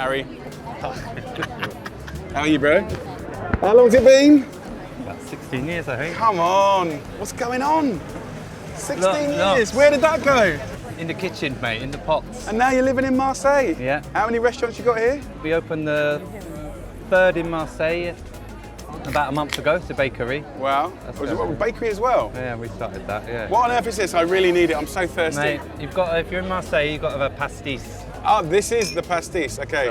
Harry. How are you, bro? How long's it been? About 16 years, I think. Come on. What's going on? 16 years. Lots. Where did that go? In the kitchen, mate, in the pots. And now you're living in Marseille? Yeah. How many restaurants you got here? We opened the third in Marseille about a month ago. It's a bakery. Wow. Was it a bakery as well? Yeah, we started that, yeah. What on earth is this? I really need it. I'm so thirsty. Mate, if you're in Marseille, you've got to have a pastis. Oh, this is the pastis. Okay.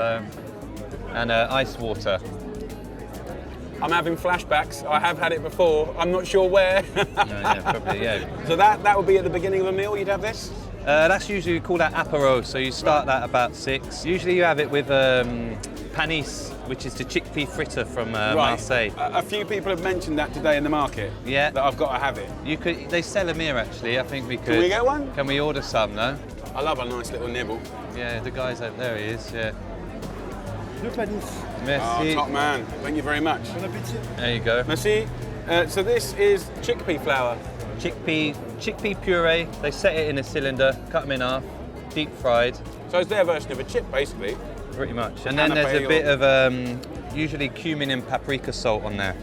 And ice water. I'm having flashbacks. I have had it before. I'm not sure where. Yeah, probably, yeah. So that would be at the beginning of a meal, you'd have this? That's usually, we call that apéro, so you start that about 6. Usually you have it with panisse, which is the chickpea fritter from Marseille. A few people have mentioned that today in the market. Yeah. That I've got to have it. They sell them here, actually. I think we could. Can we get one? Can we order some, no? I love a nice little nibble. Yeah, the guy's over there, he is, yeah. Le panisse. Merci. Oh, top man. Thank you very much. Bon appétit. There you go. Merci. So this is chickpea flour. Chickpea puree. They set it in a cylinder, cut them in half, deep fried. So it's their version of a chip, basically. Pretty much. And then there's a bit of usually cumin and paprika salt on there.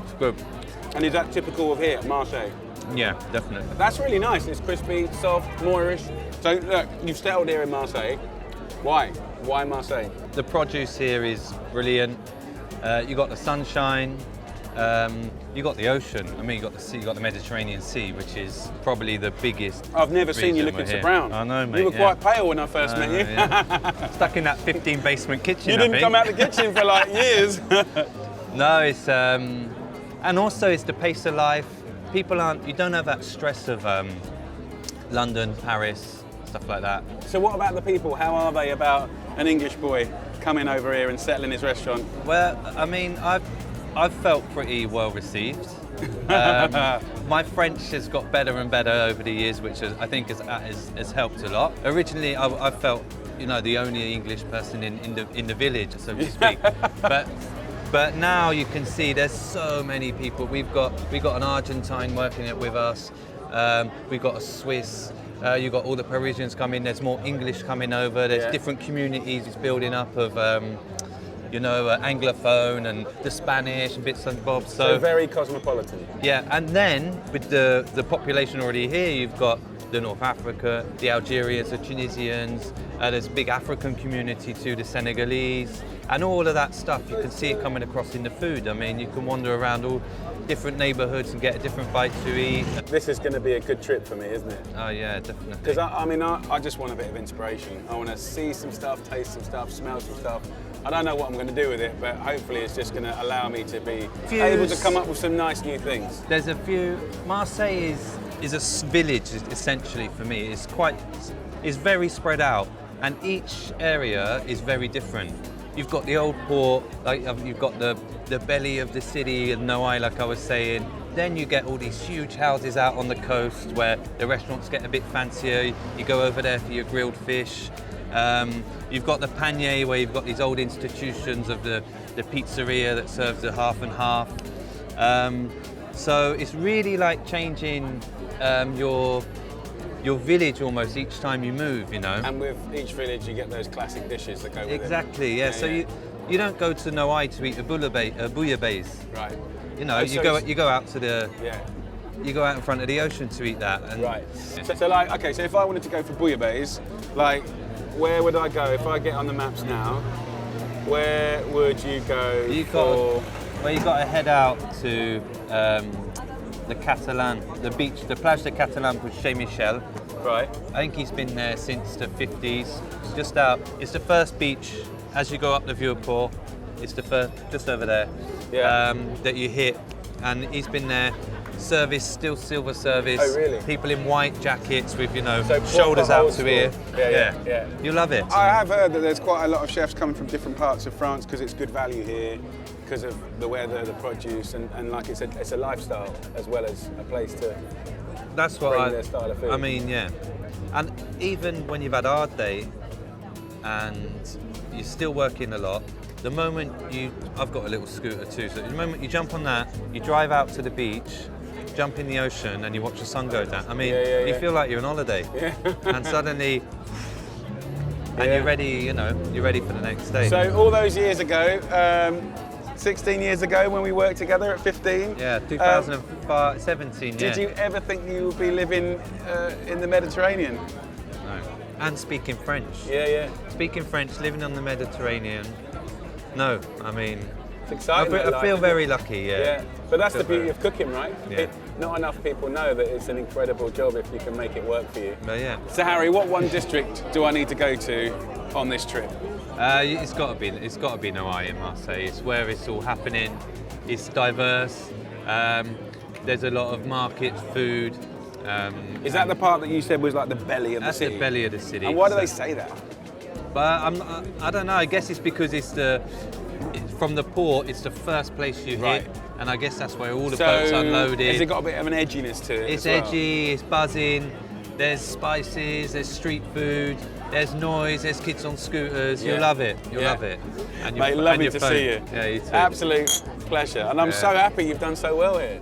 It's good. And is that typical of here, Marseille? Yeah, definitely. That's really nice. It's crispy, soft, moorish. So look, you've settled here in Marseille. Why? Why Marseille? The produce here is brilliant. You got the sunshine. You got the ocean. I mean, you got the sea. You got the Mediterranean Sea, which is probably the biggest. I've never seen you reason looking we're so here. brown. I know, mate. You were quite pale when I first met you. Yeah. Stuck in that 15 basement kitchen. You I didn't think. come out the kitchen for like years. No, it's and also it's the pace of life. People aren't. You don't have that stress of London, Paris, stuff like that. So what about the people? How are they about an English boy coming over here and settling his restaurant? Well, I mean, I've felt pretty well received. My French has got better and better over the years, which I think has helped a lot. Originally, I felt, the only English person in the village, so to speak. But now you can see there's so many people. We've got an Argentine working it with us. We've got a Swiss. You've got all the Parisians coming. There's more English coming over. There's different communities. It's building up of, Anglophone and the Spanish and bits and bobs. So very cosmopolitan. Yeah, and then with the population already here, you've got the North Africa, the Algerians, the Tunisians. There's a big African community too, the Senegalese, and all of that stuff. You can see it coming across in the food. I mean, you can wander around all different neighbourhoods and get a different bite to eat. This is going to be a good trip for me, isn't it? Oh yeah, definitely. Because I just want a bit of inspiration. I want to see some stuff, taste some stuff, smell some stuff. I don't know what I'm going to do with it, but hopefully it's just going to allow me to be able to come up with some nice new things. There's a few. Marseille is a village essentially for me. It's very spread out, and each area is very different. You've got the old port, like you've got the belly of the city of Noailles, like I was saying. Then you get all these huge houses out on the coast where the restaurants get a bit fancier. You go over there for your grilled fish. You've got the panier where you've got these old institutions of the pizzeria that serves the half and half. So it's really like changing your village almost each time you move, And with each village you get those classic dishes that go with it. Exactly, yeah. So you don't go to Noailles to eat a bouillabaisse. Right. You go out to the... Yeah. You go out in front of the ocean to eat that. And, Right. Yeah. So if I wanted to go for bouillabaisse, where would I go? If I get on the maps now, where would you go You've got to head out to the Catalan, the beach, the Plage de Catalan with Chez Michel. Right. I think he's been there since the 50s. It's just out. It's the first beach as you go up the Vieux-Port. It's the first, just over there, that you hit. And he's been there. Service, still silver service. Oh, really? People in white jackets with, So shoulders out old to here. school. Yeah. You love it. I have heard that there's quite a lot of chefs coming from different parts of France because it's good value here, because of the weather, the produce, and like it's a lifestyle as well as a place to That's what bring their style of food. I mean, yeah. And even when you've had a hard day and you're still working a lot, the moment I've got a little scooter too, so the moment you jump on that, you drive out to the beach, jump in the ocean and you watch the sun go down. I mean, you feel like you're on holiday. Yeah. And suddenly and Yeah. you're ready. You know, you're ready for the next day. So all those years ago, 16 years ago when we worked together at 15. yeah, 2017. Did you ever think you would be living in the Mediterranean? No. And speaking French. Yeah. Speaking French, living on the Mediterranean. No, I mean, It's exciting. I that feel life, very isn't it? lucky. Yeah, but that's the beauty of cooking, right? Yeah. Not enough people know that it's an incredible job if you can make it work for you. But yeah, So Harry, what one district do I need to go to on this trip? it's got to be Noailles in Marseille. It's where it's all happening. It's diverse. There's a lot of markets, food. Is that the part that you said was like the belly of the That's city? the belly of the city. And why do So- they say that? But I don't know. I guess it's because from the port. It's the first place you Right. hit, and I guess that's where all the boats unloaded. Has it got a bit of an edginess to it? It's as well? edgy. It's buzzing. There's spices. There's street food. There's noise. There's kids on scooters. Yeah. You'll love it. You'll Yeah. love it. And Mate, and lovely your to phone. see you. Yeah, you too. Absolute pleasure. And I'm Yeah. so happy you've done so well here.